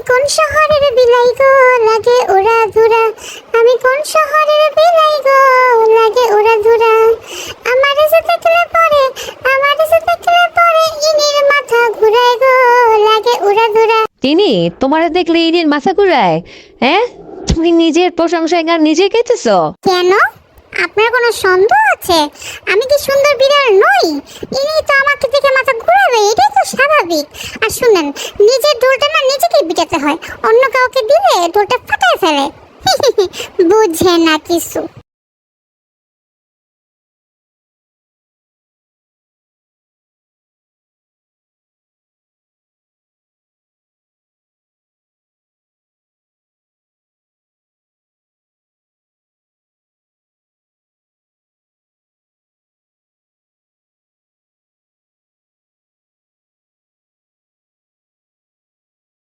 কোন শহরের বিলাই গো লাগে ওরা ধুরা, আমি কোন শহরের বিলাই গো লাগে ওরা ধুরা, আমার এসে দেখলে পরে, আমার এসে দেখলে পরে ইনির মাথা ঘুরায় গো লাগে ওরা ধুরা। তিনি তোমার দেখলে ইনির মাথা ঘুরায়? হ্যাঁ, তুমি নিজের প্রশংসায় গান নিজে গাইতেছো? কেন, আপনার কোনো সন্দেহ আছে আমি কি সুন্দর বিড়াল নই? ইনি তো আমাকে দেখে মাথা ঘুরাবে, এটাই তো স্বাভাবিক। আর শুনেন, নিজের দোলটা না নিজেকেই পিটাতে হয়, অন্য কাউকে দিলে দোলটা ফাটায় ফেলে। বুঝে না কিছু।